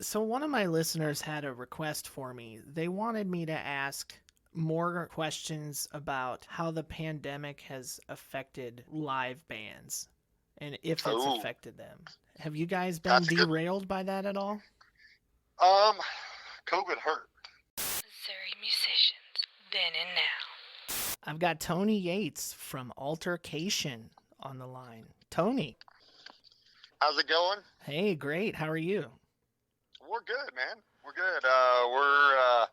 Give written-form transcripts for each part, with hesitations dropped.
So one of my listeners had a request for me. They wanted me to ask more questions about how the pandemic has affected live bands and if it's Oh, affected them. Have you guys been that's a good. derailed by that at all? Um, COVID hurt. Missouri musicians, then and now. I've got Tony Yates from Alter-K-Shon on the line. Tony, How's it going? hey, great. How are you? We're good, man. We're good. We're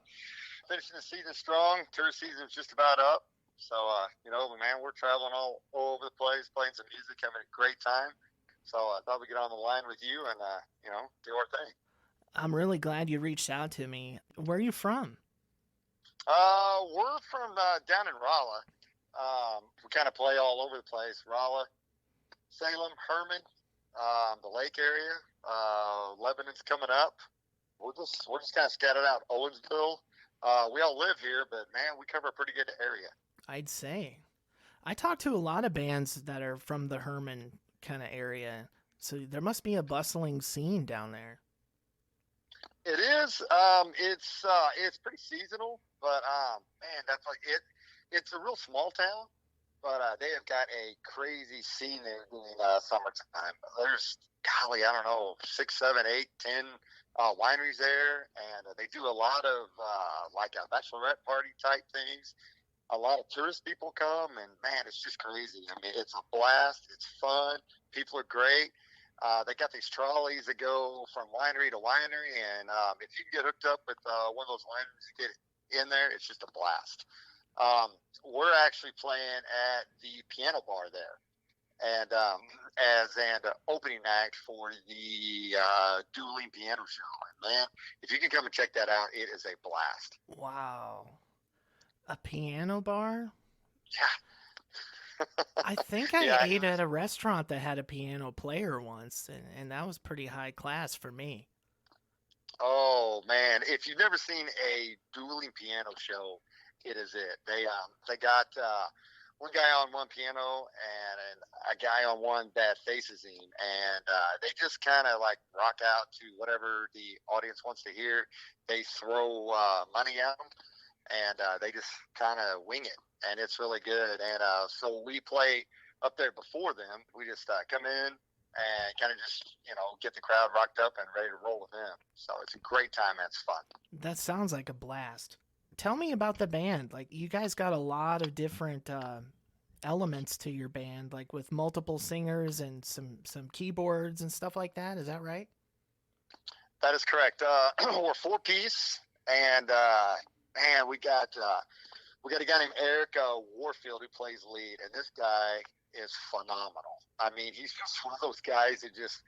finishing the season strong. Tourist season's just about up. So, man, we're traveling all over the place, playing some music, having a great time. So I thought we'd get on the line with you and, do our thing. I'm really glad you reached out to me. Where are you from? We're from down in Rolla. We kind of play all over the place. Rolla, Salem, Herman, the lake area. Lebanon's coming up. We're just kind of scattered out. Owensville. We all live here, but man, we cover a pretty good area. I'd say. I talk to a lot of bands that are from the Herman kind of area, so there must be a bustling scene down there. It is. It's pretty seasonal, but man, that's like it. It's a real small town, but they have got a crazy scene there during summertime. There's, golly, I don't know, 6, 7, 8, 10 wineries there, and they do a lot of like a bachelorette party type things. A lot of tourist people come, and man, it's just crazy. I mean, it's a blast. It's fun. People are great. They got these trolleys that go from winery to winery, and if you can get hooked up with one of those wineries to get in there, it's just a blast. We're actually playing at the piano bar there, and as an opening act for the dueling piano show. And man, if you can come and check that out, it is a blast. Wow. A piano bar? Yeah, I think I yeah. ate at a restaurant that had a piano player once, and that was pretty high class for me. Oh man, if you've never seen a dueling piano show, it is it. They got one guy on one piano and a guy on one that faces him, and they just kind of like rock out to whatever the audience wants to hear. They throw money at them, and they just kind of wing it, and it's really good. And so we play up there before them. We just come in and kind of just get the crowd rocked up and ready to roll with them. So it's a great time and it's fun. That sounds like a blast. Tell me about the band. Like, you guys got a lot of different elements to your band, like with multiple singers and some keyboards and stuff like that. Is that right? That is correct. We're four piece, and man, we got a guy named Eric Warfield who plays lead, and this guy is phenomenal. I mean, he's just one of those guys that just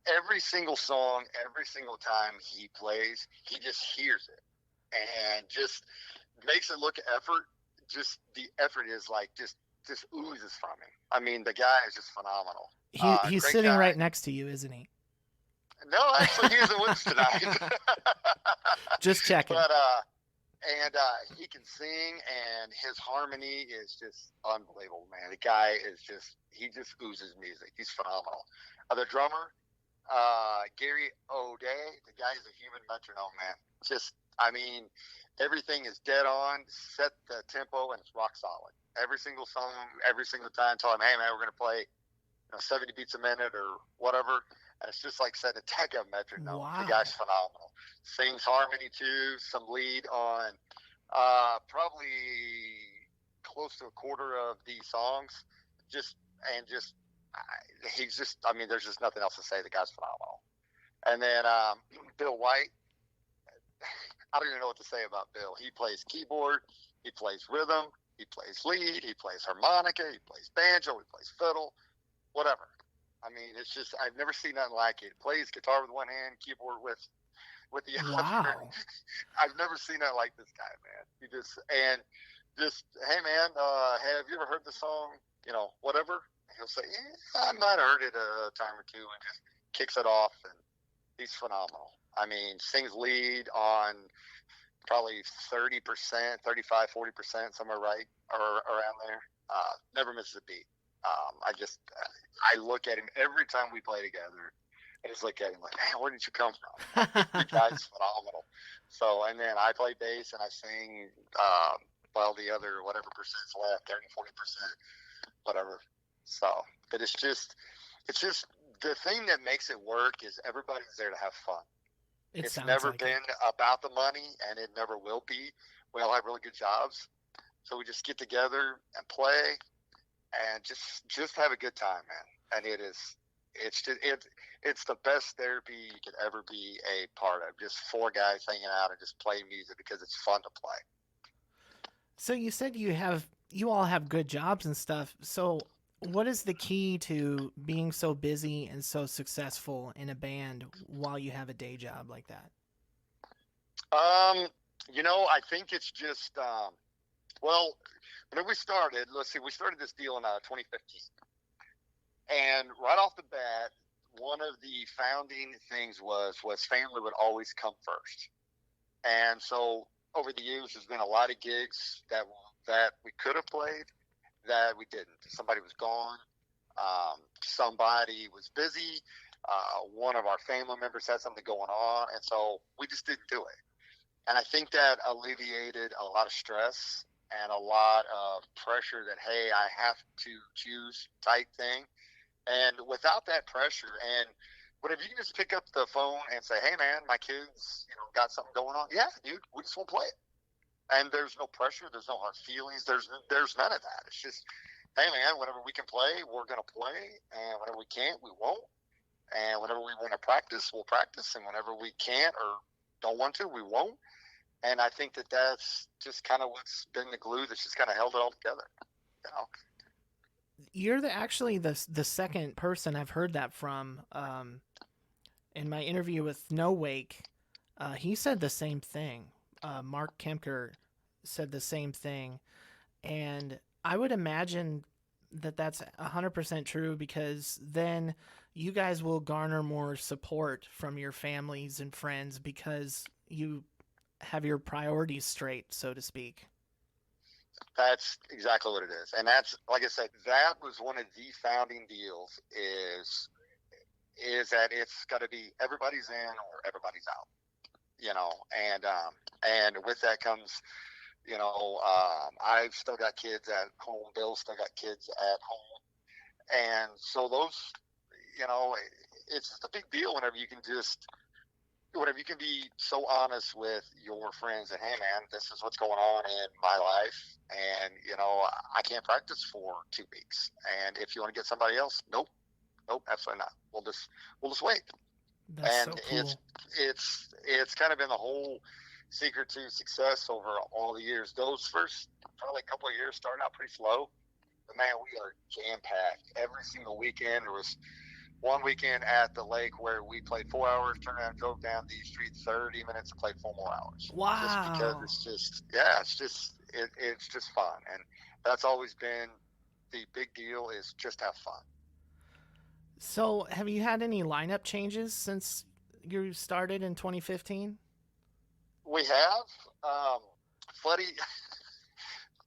every single song, every single time he plays, he just hears it and just makes it look effort. Just the effort is like just oozes from him. I mean, the guy is just phenomenal. He's Great sitting guy. right next to you, isn't he? No, actually, he isn't with us tonight. Just checking. but and he can sing, and his harmony is just unbelievable, man. The guy is he just oozes music. He's phenomenal. The drummer, Gary O'Day, the guy is a human metronome, man. Just, I mean, everything is dead on, set the tempo, and it's rock solid. Every single song, every single time, tell him, hey, man, we're going to play 70 beats a minute or whatever. And it's just like setting a deca metronome. The guy's Wow. phenomenal. Sings harmony too, some lead on probably close to a quarter of the songs. Just and just he's just. I mean, there's just nothing else to say. The guy's phenomenal. And then Bill White. I don't even know what to say about Bill. He plays keyboard. He plays rhythm. He plays lead. He plays harmonica. He plays banjo. He plays fiddle. Whatever. I mean, it's just I've never seen nothing like it. Plays guitar with one hand, keyboard with the other. Wow. I've never seen that like this guy, man. He just hey man, have you ever heard the song? Whatever. He'll say, I might have heard it a time or two, and just kicks it off, and he's phenomenal. I mean, sings lead on probably 30%, 35, 40%, somewhere right or around there. Never misses a beat. I look at him every time we play together, I just look at him like, man, where did you come from? The guy's phenomenal. So, and then I play bass and I sing, while the other whatever percent's left, 30, 40%, whatever. So, but it's just the thing that makes it work is everybody's there to have fun. It It's sounds never like been about the money, and it never will be. We all have really good jobs, so we just get together and play, and just have a good time, man. And it's the best therapy you could ever be a part of. Just four guys hanging out and just playing music because it's fun to play. So you said you all have good jobs and stuff. So what is the key to being so busy and so successful in a band while you have a day job like that? I think it's just well, when we started, let's see, we started this deal in 2015, and right off the bat, one of the founding things was family would always come first, and so over the years, there's been a lot of gigs that we could have played that we didn't. Somebody was gone. Somebody was busy. One of our family members had something going on, and so we just didn't do it. And I think that alleviated a lot of stress and a lot of pressure that, hey, I have to choose type thing. And without that pressure, and whatever, you can just pick up the phone and say, hey, man, my kids, got something going on. Yeah, dude, we just won't play it. And there's no pressure. There's no hard feelings. There's none of that. It's just, hey, man, whenever we can play, we're going to play. And whenever we can't, we won't. And whenever we want to practice, we'll practice. And whenever we can't or don't want to, we won't. And I think that that's just kind of what's been the glue that's just kind of held it all together. You know? You're actually the second person I've heard that from. In my interview with No Wake, he said the same thing. Mark Kemker said the same thing, and I would imagine that that's 100% true, because then you guys will garner more support from your families and friends because you have your priorities straight, so to speak. That's exactly what it is. And that's, like I said, that was one of the founding deals is that it's got to be everybody's in or everybody's out, and with that comes, I've still got kids at home. Bill's still got kids at home. And so those, it's just a big deal whenever you can be so honest with your friends and, hey, man, this is what's going on in my life. And, I can't practice for 2 weeks. And if you want to get somebody else, nope, absolutely not. We'll just wait. That's And so cool. it's kind of been the whole secret to success over all the years. Those first probably a couple of years started out pretty slow, but man, we are jam packed every single weekend. There was one weekend at the lake where we played 4 hours, turned around, drove down the street 30 minutes, and played 4 more hours. Wow. Just because it's just fun, and that's always been the big deal, is just have fun. So, have you had any lineup changes since you started in 2015? We have. Funny,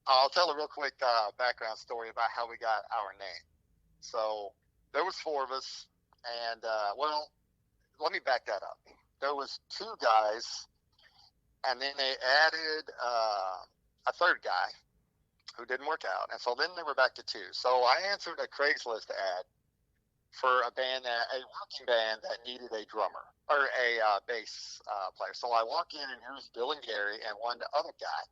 I'll tell a real quick background story about how we got our name. So there was 4 of us, and let me back that up. There was 2 guys, and then they added a 3rd guy who didn't work out, and so then they were back to 2. So I answered a Craigslist ad for a working band that needed a drummer or a bass player. So I walk in, and here's Bill and Gary and one other guy.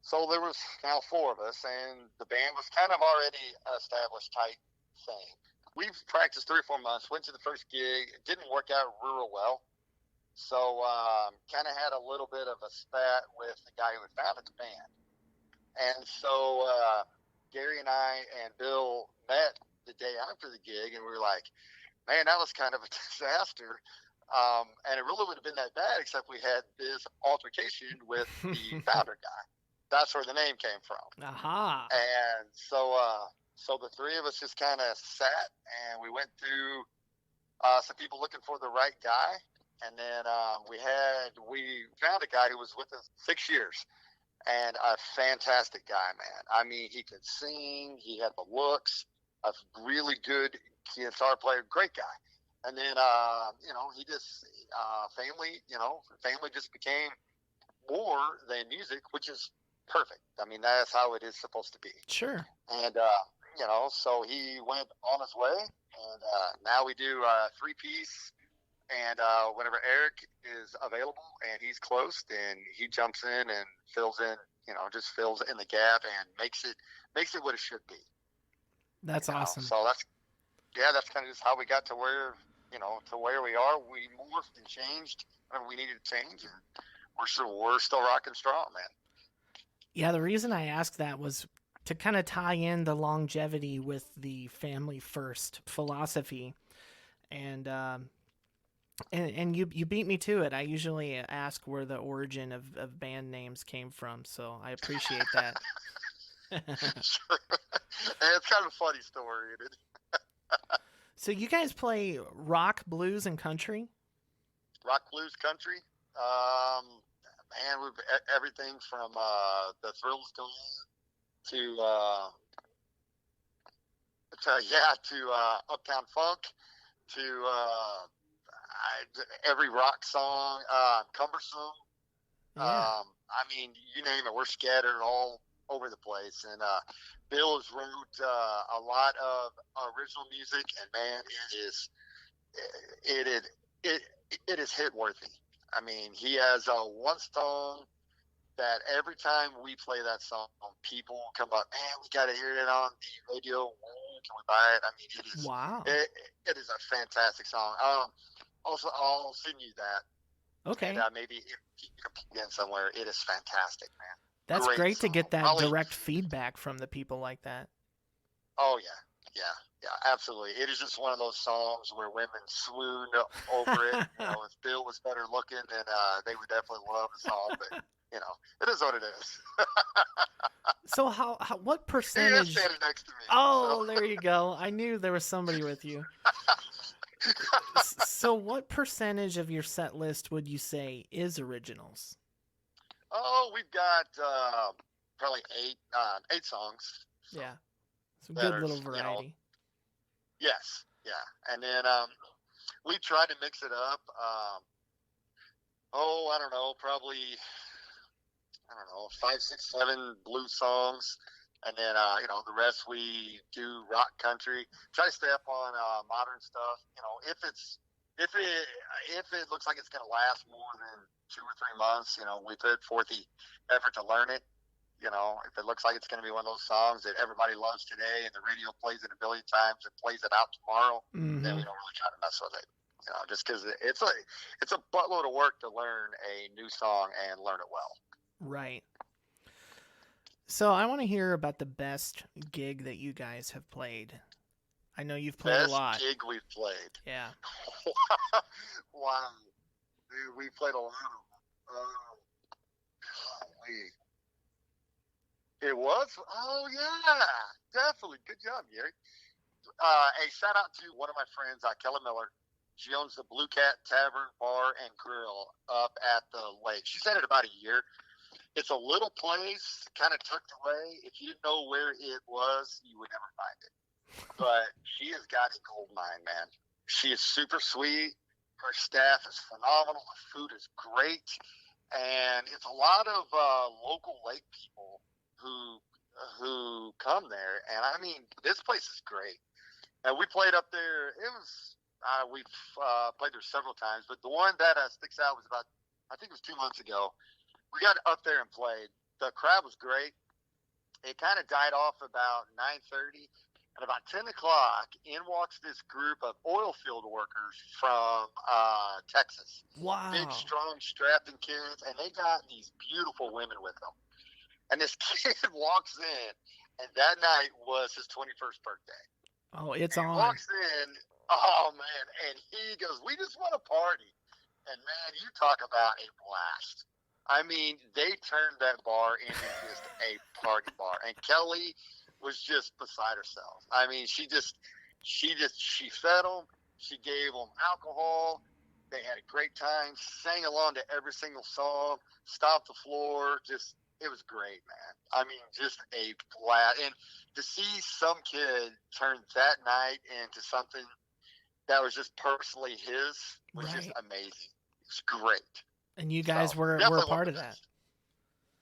So there was now 4 of us, and the band was kind of already established type thing. We've practiced 3 or 4 months, went to the first gig. It didn't work out real well. So kind of had a little bit of a spat with the guy who had founded the band. And so Gary and I and Bill met the day after the gig, and we were like, man, that was kind of a disaster. And it really would have been that bad, except we had this altercation with the founder guy. That's where the name came from. Aha. And so the 3 of us just kind of sat, and we went through some people looking for the right guy. And then we found a guy who was with us 6 years, and a fantastic guy, man. I mean, he could sing, he had the looks, a really good guitar player, great guy. And then, he just, family just became more than music, which is perfect. I mean, that's how it is supposed to be. Sure. And, so he went on his way, and now we do three-piece. And whenever Eric is available and he's close, then he jumps in and fills in, just fills in the gap and makes it what it should be. That's awesome. So that's kind of just how we got to where, to where we are. We morphed and changed whenever we needed to change, and we're still rocking strong, man. Yeah, the reason I asked that was to kind of tie in the longevity with the family first philosophy, and you beat me to it. I usually ask where the origin of band names came from, so I appreciate that. Sure. And it's kind of a funny story. So you guys play rock, blues, and country? Rock, blues, country. Man, we've everything from the Thrills Go On to Uptown Funk to every rock song, Cumbersome. Yeah. I mean, you name it, we're scattered all over the place. And Bill has wrote a lot of original music, and man, it is hit worthy. I mean, he has one song that every time we play that song, people come up, man, we got to hear it on the radio. Can we buy it? I mean, it is. Wow. It is a fantastic song. Also, I'll send you that. Okay. And maybe if you can plug in somewhere, it is fantastic, man. That's great to get that Probably, direct feedback from the people like that. Oh, yeah, absolutely. It is just one of those songs where women swooned over it. If Bill was better looking, then they would definitely love the song. But it is what it is. So what percentage? He is standing next to me. Oh, so. There you go. I knew there was somebody with you. So what percentage of your set list would you say is originals? Oh, we've got probably eight songs. So yeah, some good little variety. Yes, yeah, and then we try to mix it up. I don't know, probably 5, 6, 7 blues songs, and then the rest we do rock, country. Try to stay up on modern stuff. If it looks like it's going to last more than 2 or 3 months, we put forth the effort to learn it. If it looks like it's going to be one of those songs that everybody loves today and the radio plays it a billion times and plays it out tomorrow, then we don't really try to mess with it. Just because it's a buttload of work to learn a new song and learn it well. Right. So I want to hear about the best gig that you guys have played. I know you've played a lot. Best gig we've played. Yeah. Wow. Dude, we played a lot of them. It was? Oh, yeah. Definitely. Good job, Gary. A shout out to one of my friends, Kelly Miller. She owns the Blue Cat Tavern, Bar, and Grill up at the lake. She's had it about a year. It's a little place, kind of tucked away. If you didn't know where it was, you would never find it. But she has got a gold mine, man. She is super sweet. Her staff is phenomenal. The food is great. And it's a lot of local lake people who come there. And, I mean, this place is great. And we played up there. It was we've played there several times. But the one that sticks out was I think it was 2 months ago. We got up there and played. The crowd was great. It kind of died off about 9:30. At about 10 o'clock, in walks this group of oil field workers from Texas. Wow. Big, strong, strapping kids, and they got these beautiful women with them. And this kid walks in, and that night was his 21st birthday. Oh, it's and on. He walks in, oh, man, and he goes, we just want to party. And, man, you talk about a blast. I mean, they turned that bar into just a party bar. And Kelly was just beside herself. I mean, she fed them. She gave them alcohol. They had a great time, sang along to every single song, stomped the floor. It was great, man. I mean, just a blast. And to see some kid turn that night into something that was just personally his was just Right. amazing. It's great. And you guys were a definitely one part the of that. best.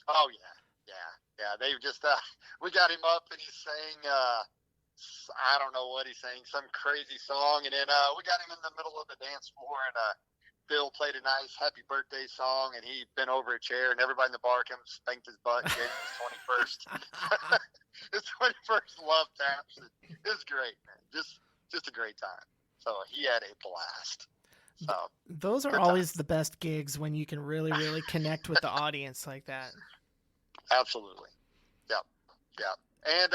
Oh yeah. They've just we got him up and he's saying I don't know what he's saying, some crazy song, and then we got him in the middle of the dance floor, and Bill played a nice happy birthday song, and he bent over a chair, and everybody in the bar came and spanked his butt and gave him his 21st his 21st love taps. It was great, man. Just a great time. So he had a blast. So Those are good always time. the best gigs when you can really connect with the audience like that. Absolutely. Yep. And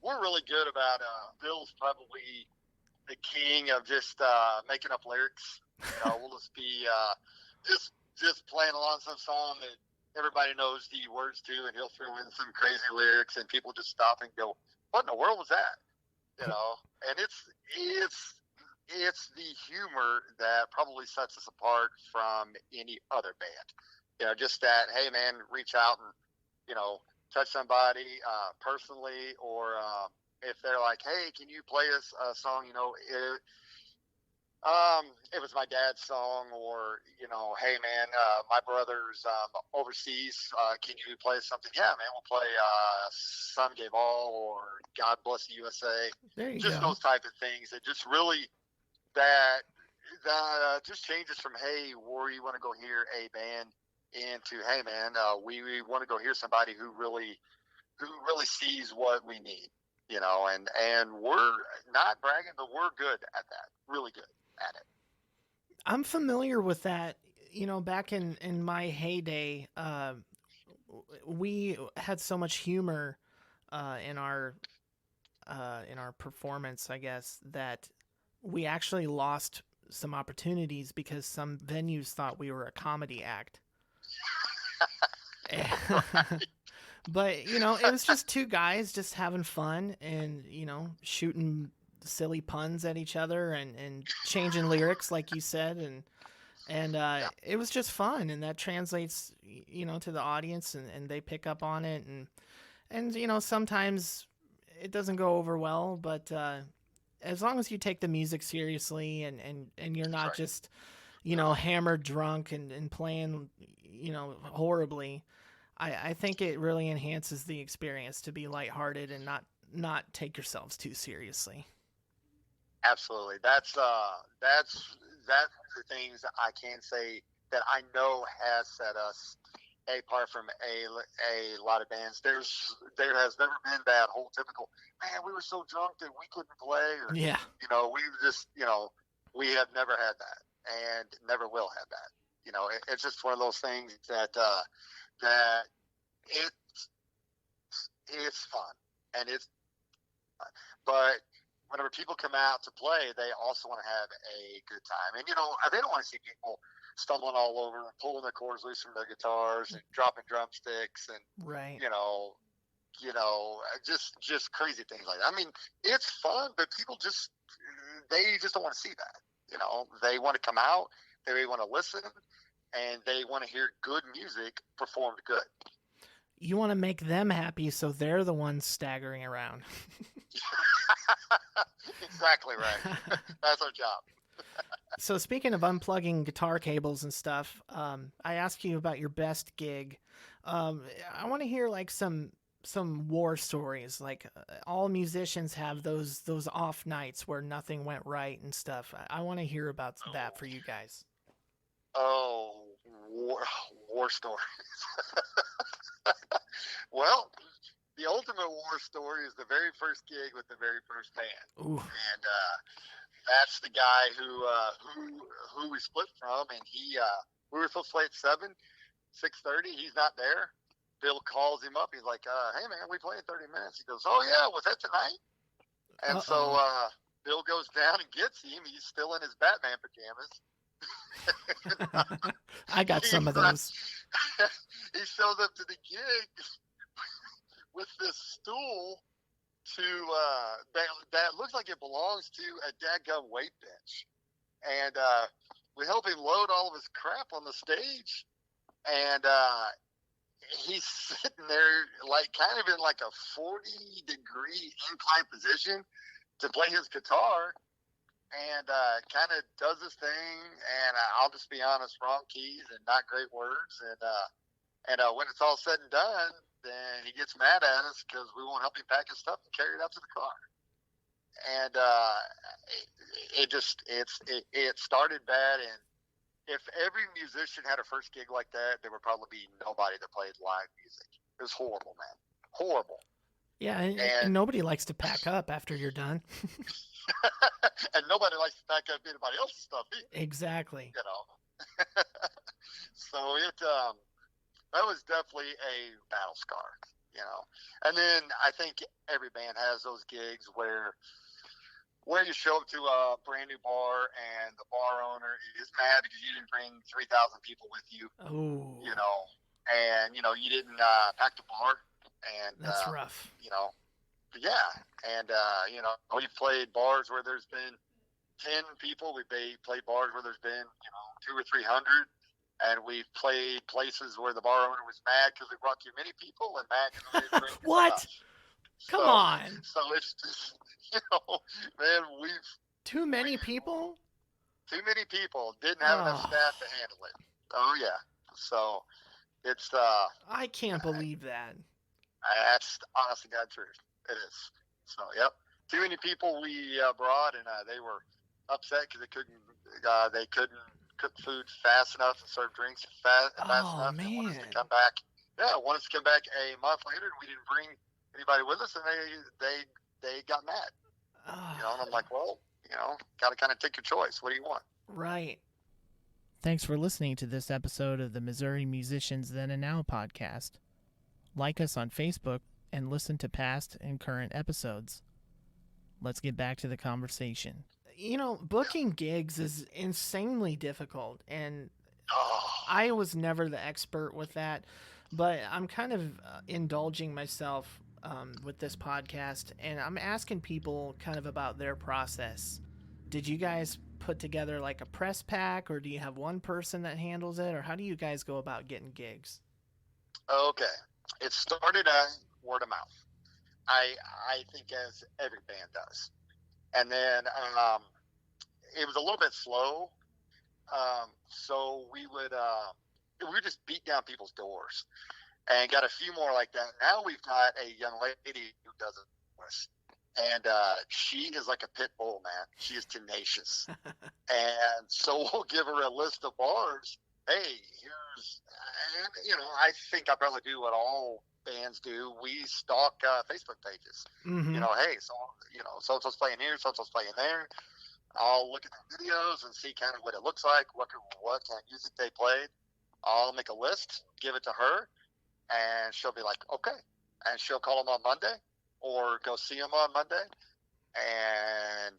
we're really good about Bill's probably the king of just making up lyrics. We'll just be just playing along some song that everybody knows the words to, and he'll throw in some crazy lyrics, and people just stop and go, "What in the world was that?" And it's the humor that probably sets us apart from any other band. Just that, hey man, reach out and touch somebody personally, or if they're like, hey, can you play us a song? It was my dad's song, or hey man, my brother's overseas. Can you play something? Yeah, man, we'll play "Some Gave All" or "God Bless the USA." There you Just go. those type of things that just really that just changes from, hey, where you want to go hear a band, into, hey man, we want to go hear somebody who really sees what we need, and we're not bragging, but we're good at that, really good at it. I'm familiar with that. Back in my heyday, we had so much humor in our performance, I guess, that we actually lost some opportunities because some venues thought we were a comedy act. But it was just two guys just having fun and shooting silly puns at each other and changing lyrics like you said, and Yeah, it was just fun, and that translates to the audience, and they pick up on it, and sometimes it doesn't go over well, but as long as you take the music seriously, and you're that's not right. just hammered drunk and playing horribly, I think it really enhances the experience to be lighthearted and not take yourselves too seriously. Absolutely. That's the things I can say that I know has set us apart from a lot of bands. There has never been that whole typical, man, we were so drunk that we couldn't play, or Yeah. we just we have never had that, and never will have that. It's just one of those things that it's it's fun, and it's fun. But whenever people come out to play, they also want to have a good time. And they don't want to see people stumbling all over, pulling their cords loose from their guitars, and dropping drumsticks, and Right. you know, just crazy things like that. I mean, it's fun, but people they just don't want to see that. They want to come out, they want to listen, and they want to hear good music performed good. You want to make them happy, so they're the ones staggering around. Exactly right. That's our job. So speaking of unplugging guitar cables and stuff, I asked you about your best gig. I want to hear like some war stories. Like all musicians have those off nights where nothing went right and stuff. I want to hear about that for you guys. Oh, war stories. Well, the ultimate war story is the very first gig with the very first band, Ooh. and that's the guy who we split from, and we were supposed to play at 6:30. He's not there. Bill calls him up. He's like, "Hey man, we play in 30 minutes." He goes, "Oh yeah, was that tonight?" And so Uh-oh. Bill goes down and gets him. He's still in his Batman pajamas. I got some of those. He shows up to the gig with this stool that looks like it belongs to a dadgum weight bench, and we help him load all of his crap on the stage, and he's sitting there like kind of in like a 40-degree incline position to play his guitar, and kind of does his thing. And I'll just be honest, wrong keys and not great words. And when it's all said and done, then he gets mad at us because we won't help him pack his stuff and carry it out to the car. And it started bad. And if every musician had a first gig like that, there would probably be nobody that played live music. It was horrible, man. Horrible. Yeah, and nobody likes to pack up after you're done. And nobody likes to pack up anybody else's stuff either. Exactly. You know. So that was definitely a battle scar, you know. And then I think every band has those gigs where you show up to a brand new bar and the bar owner is mad because you didn't bring 3,000 people with you. Oh. You know, and you didn't pack the bar, and that's rough. You know, yeah, and we've played bars where there's been 10 people. We played bars where there's been 200 or 300. And we've played places where the bar owner was mad because we brought too many people and mad because we didn't bring what? Come on. So it's just, man, Too many people? Too many people. Didn't have enough staff to handle it. Oh, yeah. So it's... I can't believe that. That's honest to God truth. It is. So, yep. Too many people we brought, and they were upset because they couldn't cook food fast enough and serve drinks fast enough. Man. And wanted us to come back. Yeah, wanted us to come back a month later, and we didn't bring anybody with us, and they got mad. And I'm like, well, got to kind of take your choice. What do you want? Right. Thanks for listening to this episode of the Missouri Musicians Then and Now podcast. Like us on Facebook and listen to past and current episodes. Let's get back to the conversation. Booking gigs is insanely difficult, and I was never the expert with that, but I'm kind of indulging myself with this podcast, and I'm asking people kind of about their process. Did you guys put together like a press pack, or do you have one person that handles it, or how do you guys go about getting gigs? Okay. It started as word of mouth. I think as every band does. And then it was a little bit slow. So we would just beat down people's doors and got a few more like that. Now we've got a young lady who does it for us. And she is like a pit bull, man. She is tenacious. And so we'll give her a list of bars. Hey, I think I probably do what all bands do. We stalk Facebook pages. Mm-hmm. Hey, so-and-so's playing here, so-and-so's playing there. I'll look at the videos and see kind of what it looks like, what kind of music they played. I'll make a list, give it to her, and she'll be like, okay. And she'll call them on Monday or go see them on Monday and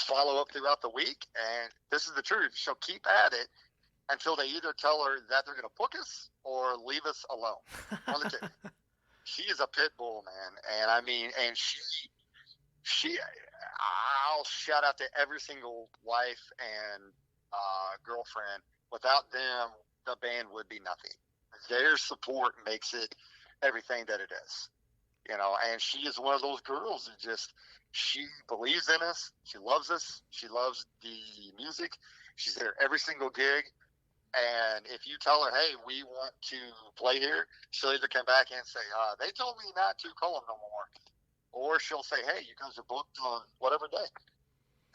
follow up throughout the week. And this is the truth. She'll keep at it until they either tell her that they're going to book us or leave us alone. One of the two. She is a pit bull, man. And I mean, and I'll shout out to every single wife and girlfriend. Without them, the band would be nothing. Their support makes it everything that it is. And she is one of those girls that she believes in us. She loves us. She loves the music. She's there every single gig. And if you tell her, hey, we want to play here, she'll either come back and say, they told me not to call them no more. Or she'll say, hey, you guys are booked on whatever day.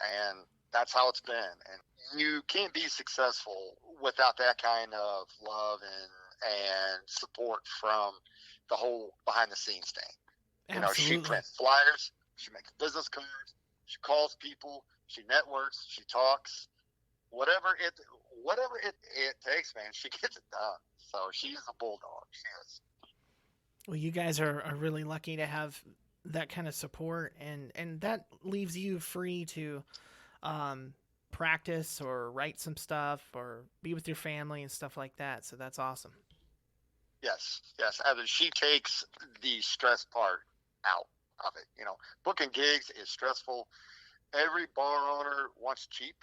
And that's how it's been. And you can't be successful without that kind of love and support from the whole behind-the-scenes thing. Absolutely. She prints flyers. She makes business cards. She calls people. She networks. She talks. Whatever it takes, man, she gets it done. So she's a bulldog. She is. Well, you guys are really lucky to have that kind of support, and that leaves you free to practice or write some stuff or be with your family and stuff like that. So that's awesome. Yes. Evan, she takes the stress part out of it. Booking gigs is stressful. Every bar owner wants cheap.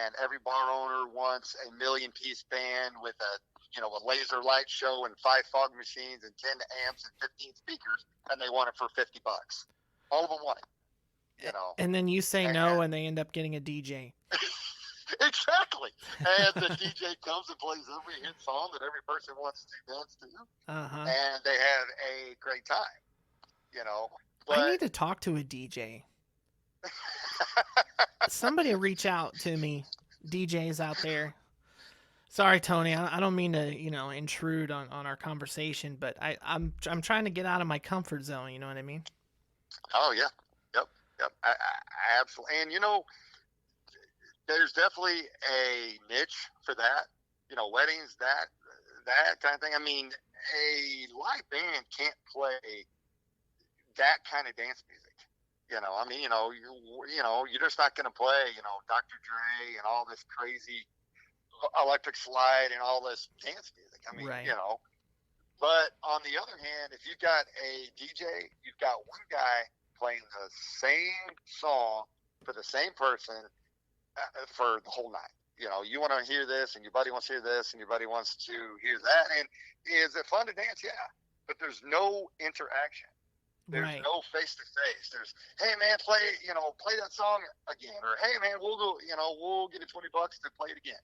And every bar owner wants a 1,000,000-piece band with a laser light show and 5 fog machines and 10 amps and 15 speakers, and they want it for $50. All of them want it. you know. And then you say And, no, and they end up getting a DJ. exactly. And the DJ comes and plays every hit song that every person wants to dance to, Uh-huh. and they have a great time, you know. I But need to talk to a DJ. Somebody reach out to me, DJs out there. Sorry, Tony. I don't mean to, intrude on our conversation, but I'm trying to get out of my comfort zone. You know what I mean? oh yeah, yep, yep, I absolutely. And there's definitely a niche for that. Weddings, that kind of thing. I mean, a live band can't play that kind of dance music. I mean, you're just not going to play, Dr. Dre and all this crazy electric slide and all this dance music. I mean, Right. But on the other hand, if you've got a DJ, you've got one guy playing the same song for the same person for the whole night. You want to hear this, and your buddy wants to hear this, and your buddy wants to hear that. And is it fun to dance? Yeah, but there's no interaction. There's Right. no face to face. There's, hey man, play that song again, or hey man, we'll go, we'll get you $20 to play it again.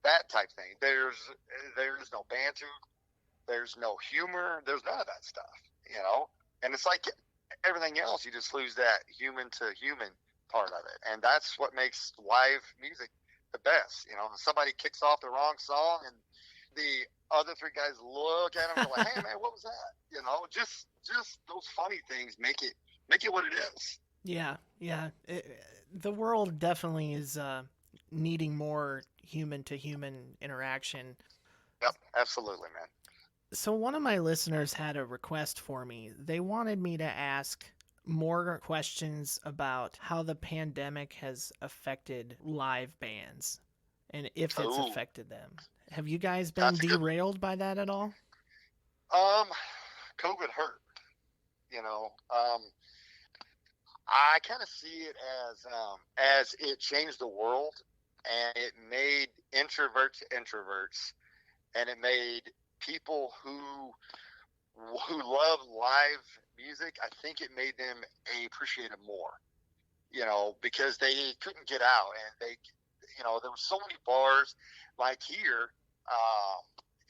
That type thing. There's no banter. There's no humor. There's none of that stuff. And it's like everything else. You just lose that human to human part of it, and that's what makes live music the best. Somebody kicks off the wrong song, and the other three guys look at him and go like, "Hey man, what was that?" Just those funny things make it what it is. Yeah. The world definitely is needing more human to human interaction. Yep, absolutely, man. So one of my listeners had a request for me. They wanted me to ask more questions about how the pandemic has affected live bands and if it's Ooh. affected them. Have you guys been That's a good- derailed by that at all? COVID hurt. I kind of see it as it changed the world, and it made introverts, and it made people who love live music. I think it made them appreciate it more, because they couldn't get out, and there were so many bars like here.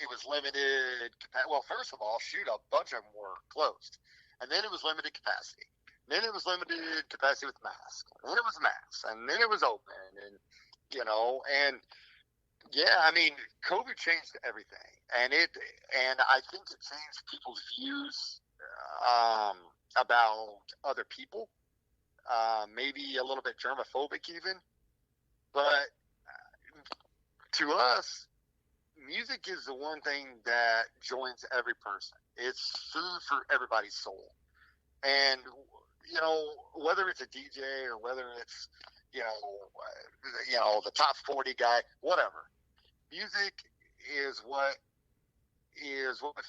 It was limited. Well, first of all, a bunch of them were closed, and then it was limited capacity. Then it was limited capacity with masks. And then it was masks, and then it was open, and I mean, COVID changed everything, and I think it changed people's views about other people, maybe a little bit germophobic even, but to us, music is the one thing that joins every person. It's food for everybody's soul. And, whether it's a DJ or whether it's, the top 40 guy, whatever, music is what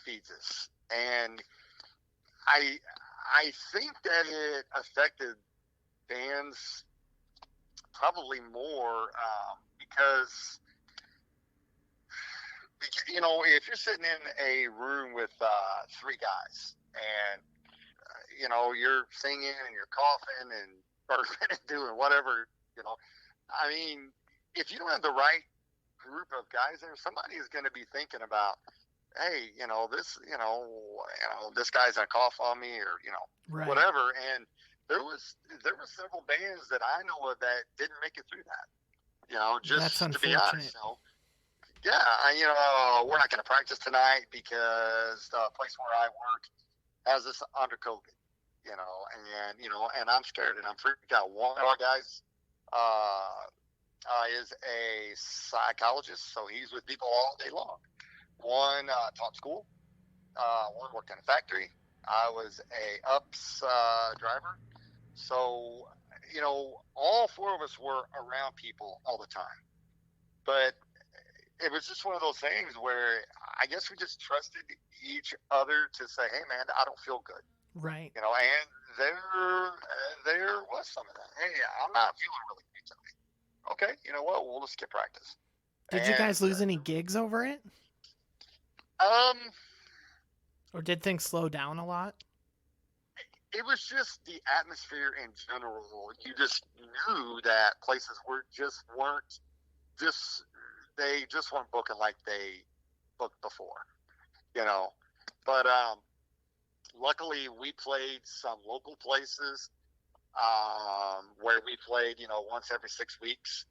feeds us. And I think that it affected bands probably more because if you're sitting in a room with three guys and you're singing and you're coughing and burping and doing whatever, I mean, if you don't have the right group of guys there, somebody is going to be thinking about, hey, this guy's gonna cough on me, or Right. whatever. And there were several bands that I know of that didn't make it through that. Just That's to be honest. unfortunate. Yeah, we're not going to practice tonight because the place where I work has this under COVID, and I'm scared and I'm freaked out. One of our guys is a psychologist, so he's with people all day long. One taught school, one worked in a factory. I was a UPS driver. So, all four of us were around people all the time. But it was just one of those things where I guess we just trusted each other to say, hey, man, I don't feel good. Right. And there was some of that. Hey, I'm not feeling really good tonight. Okay, you know what? We'll just skip practice. Did you guys lose any gigs over it? Um, Or did things slow down a lot? it was just the atmosphere in general. You just knew that places weren't just they just weren't booking like they booked before, you know. But luckily, we played some local places where we played, once every 6 weeks.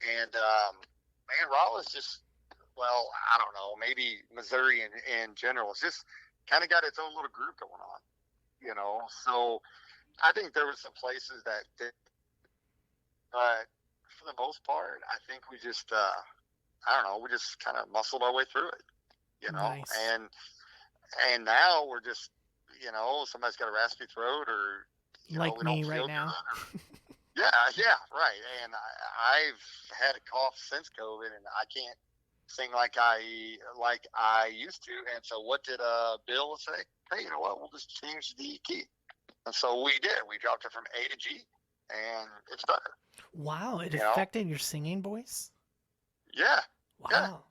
And man, Rolla's just, well, I don't know, maybe Missouri in general, it's just kind of got its own little group going on. So I think there were some places that did, but for the most part, I think we just, I don't know, we just kind of muscled our way through it. Nice. And now we're just, somebody's got a raspy throat or, like we me don't right feel now. good. Yeah, right. And I've had a cough since COVID, and I can't sing like I used to. And so, what did Bill say? Hey, you know what? We'll just change the key. And so we did. We dropped it from A to G, and it's better. Wow, it affected your singing voice? Yeah. Wow.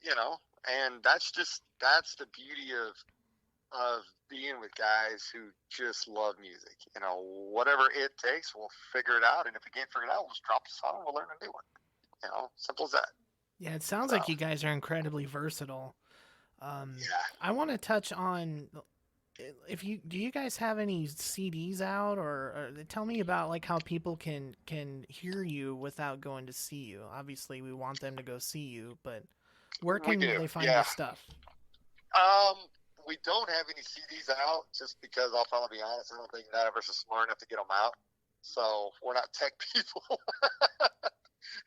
Yeah. And that's the beauty of being with guys who just love music. Whatever it takes, we'll figure it out. And if we can't figure it out, we'll just drop the song and we'll learn a new one. Simple as that. Yeah, it sounds like you guys are incredibly versatile. Yeah. I want to touch on do you guys have any CDs out, or tell me about like how people can hear you without going to see you. Obviously, we want them to go see you, but where can they find your stuff? We don't have any CDs out just because I'll probably be honest, I don't think none of us are smart enough to get them out. So we're not tech people.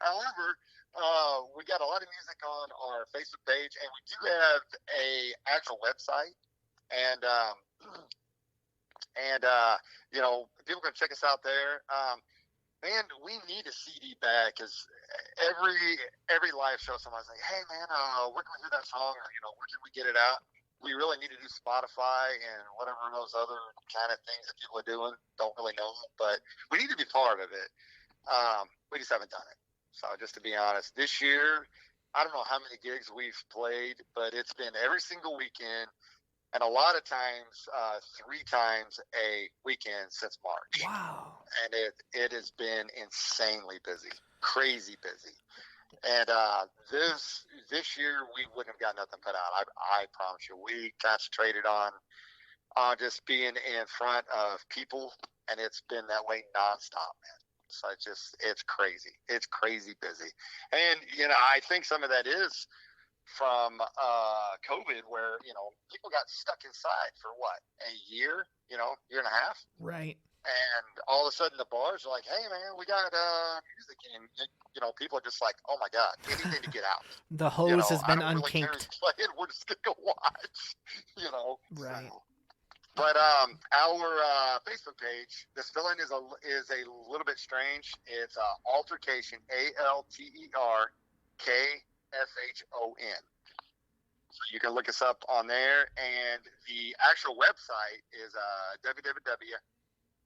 However, we got a lot of music on our Facebook page, and we do have a actual website. And people can check us out there. Man, we need a CD back, because every live show, somebody's like, "Hey, man, where can we hear that song?" Or where can we get it out? We really need to do Spotify and whatever those other kind of things that people are doing. Don't really know, but we need to be part of it. We just haven't done it. So just to be honest, this year, I don't know how many gigs we've played, but it's been every single weekend, and a lot of times 3 times a weekend since March. Wow. And it has been insanely busy, crazy busy. And this year we wouldn't have got nothing put out. I promise you. We concentrated on just being in front of people, and it's been that way nonstop, man. So it's crazy. It's crazy busy. And I think some of that is from COVID, where people got stuck inside for what, a year, year and a half, right? And all of a sudden the bars are like, "Hey, man, we got music," and people are just like, "Oh my god, anything to get out." The hose has been unkinked. Really care who's playing, we're just gonna go watch, Right. So. But our Facebook page, the spelling is a little bit strange. It's Alter-K-Shon, AlterKshon. So you can look us up on there, and the actual website is www,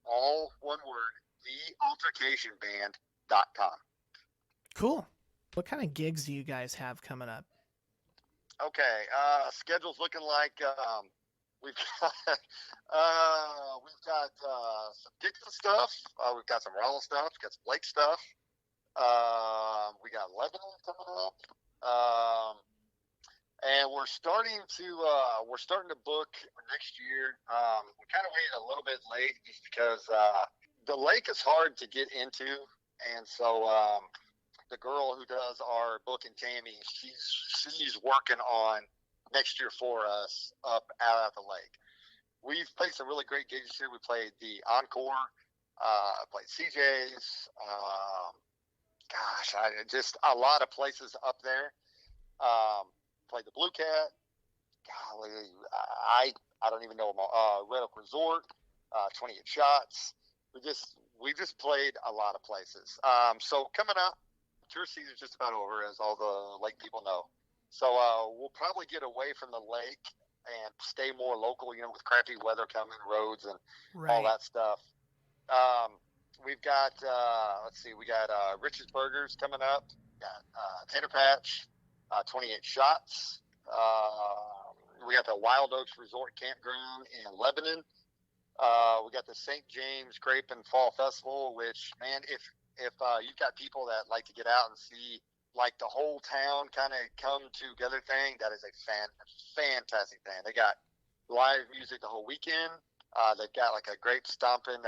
all one word, thealtercationband.com. Cool. What kind of gigs do you guys have coming up? Okay, schedule's looking like we've got some Dixon stuff. We've got some Rolla stuff. We've got some Blake stuff. We got Lebanon coming up. And we're starting to book next year. We kind of waited a little bit late just because the lake is hard to get into, and so the girl who does our booking, Tammy, she's working on next year for us up out at the lake. We've played some really great gigs this year. We played the Encore, played CJ's. Just a lot of places up there. Played the Blue Cat. Golly, I don't even know them all. Red Oak Resort, 28 Shots. We just played a lot of places. So coming up, tour season's just about over, as all the lake people know. So we'll probably get away from the lake and stay more local, with crappy weather coming, roads and all that stuff. We've got, we got Rich's Burgers coming up. Got Tater Patch, 28 Shots. We got the Wild Oaks Resort Campground in Lebanon. We got the St. James Grape and Fall Festival, which, man, if you've got people that like to get out and see like the whole town kind of come together thing, that is a fantastic thing. They got live music the whole weekend. They've got like a grape stomping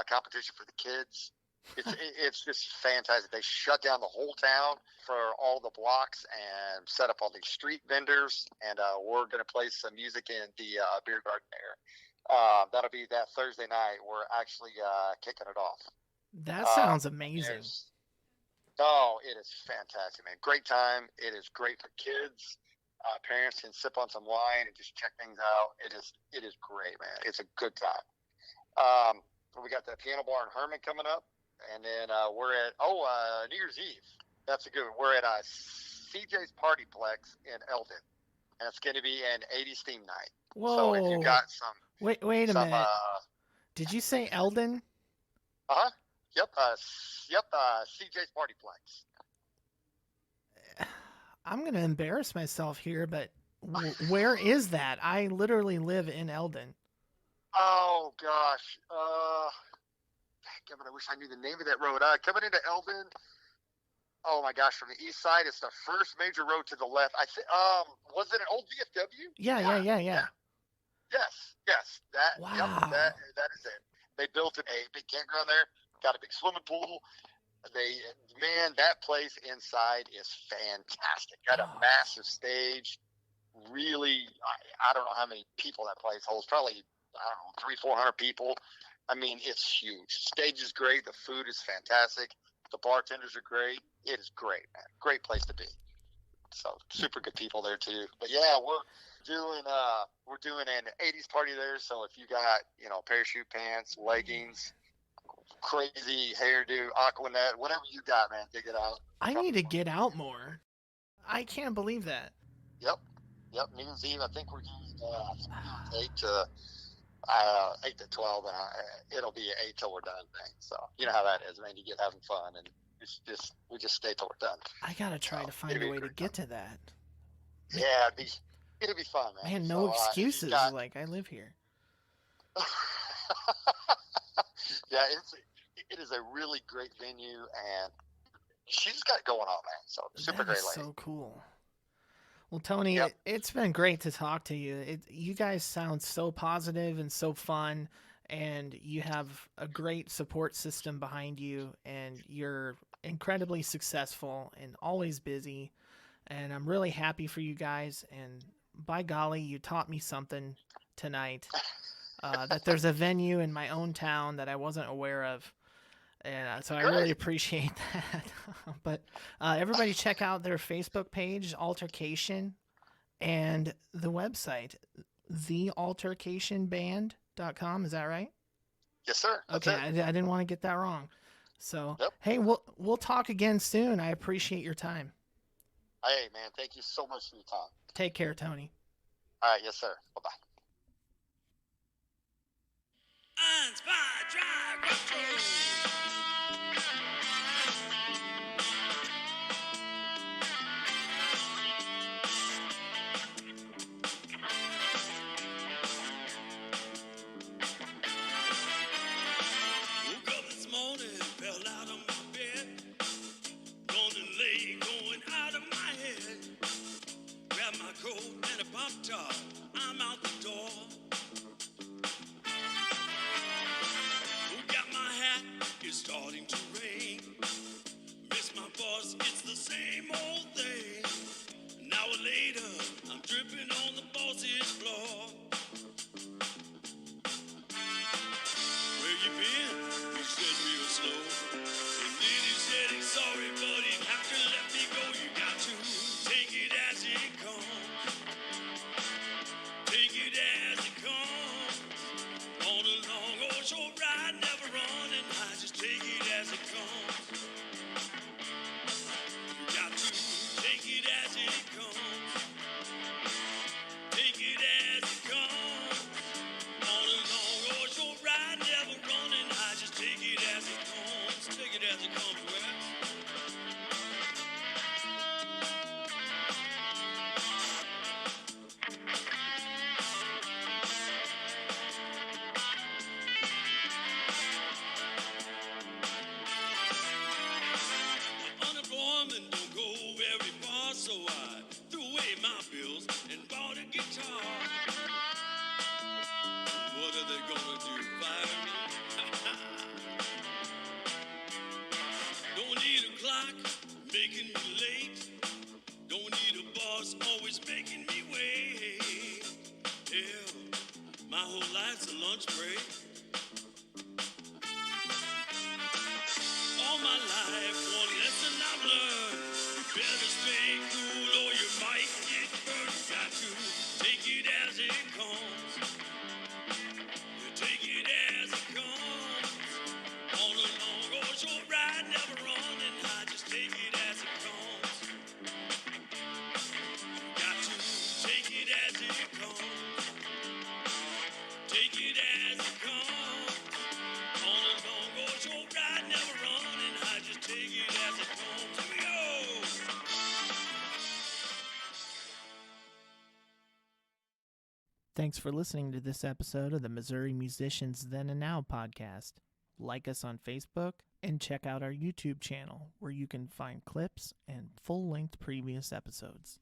competition for the kids. It's just fantastic. They shut down the whole town for all the blocks and set up all these street vendors. And we're going to play some music in the beer garden there. That'll be that Thursday night. We're actually kicking it off. That sounds amazing. Oh, it is fantastic, man. Great time. It is great for kids. Parents can sip on some wine and just check things out. It is great, man. It's a good time. We got the piano bar in Herman coming up. And then we're at New Year's Eve. That's a good one. We're at CJ's Partyplex in Eldon, and it's going to be an 80s theme night. Whoa! So if you got some, wait a minute. Did you say Eldon? Yep. CJ's Partyplex. I'm gonna embarrass myself here, but where is that? I literally live in Eldon. Oh gosh. I wish I knew the name of that road. Coming into Eldon, oh my gosh, from the east side, it's the first major road to the left. I think, was it an old VFW? Yeah. Yes. Wow. Yep, that is it. They built a big campground there, got a big swimming pool. That place inside is fantastic. Got a massive stage. Really, I don't know how many people that place holds. Probably, I don't know, 300-400 people. I mean, it's huge. Stage is great. The food is fantastic. The bartenders are great. It is great, man. Great place to be. So super good people there too. But yeah, we're doing an 80s party there. So if you got parachute pants, leggings, crazy hairdo, Aquanet, whatever you got, man, dig it out. I need to get out more. I can't believe that. Yep. New Year's Eve. I think we're doing 8 to 12, and it'll be 8 till we're done thing. So you know how that is, man. You get having fun, and we just stay till we're done. I gotta try to find a way to get to that. Yeah, it'll be fun, man. Man, no excuses. Like, I live here. Yeah, it is a really great venue, and she's got it going on, man. So super great lady. So cool. Well, Tony, it's been great to talk to you. You guys sound so positive and so fun, and you have a great support system behind you, and you're incredibly successful and always busy, and I'm really happy for you guys, and by golly, you taught me something tonight, that there's a venue in my own town that I wasn't aware of. And so I really appreciate that. But everybody check out their Facebook page, Alter-K-Shon, and the website, thealterkshonband.com. Is that right? Yes, sir. Okay, I didn't want to get that wrong. So, Hey, we'll talk again soon. I appreciate your time. Hey, man, thank you so much for your time. Take care, Tony. All right, yes, sir. Bye-bye. 1, 2, 3, 4. I'm out the door. Who got my hat? It's starting to rain. Miss my boss, it's the same old thing. An hour later, I'm dripping on the boss's floor. Where you been? He said real slow. And then he said he's sorry, but he'd have to let me go. You got to take it as it comes. Take it as it comes. On a long or short ride, never running high. Just take it as it comes. You got to take it as it comes. Take it as it comes. guitar. What are they gonna do? Fire me? Don't need a clock making me late. Don't need a boss always making me wait. Yeah, my whole life's a lunch break. All my life, one lesson I've learned. Better stay cool or you might get burned. Got to take it as it comes. You take it as it comes. On a long or short ride, never running high. Just take it as it comes. Got to take it as it comes. Take it as it comes. On a long or short ride, never running high. Just take it as it comes. Here we go. Thanks for listening to this episode of the Missouri Musicians Then and Now podcast. Like us on Facebook and check out our YouTube channel where you can find clips and full-length previous episodes.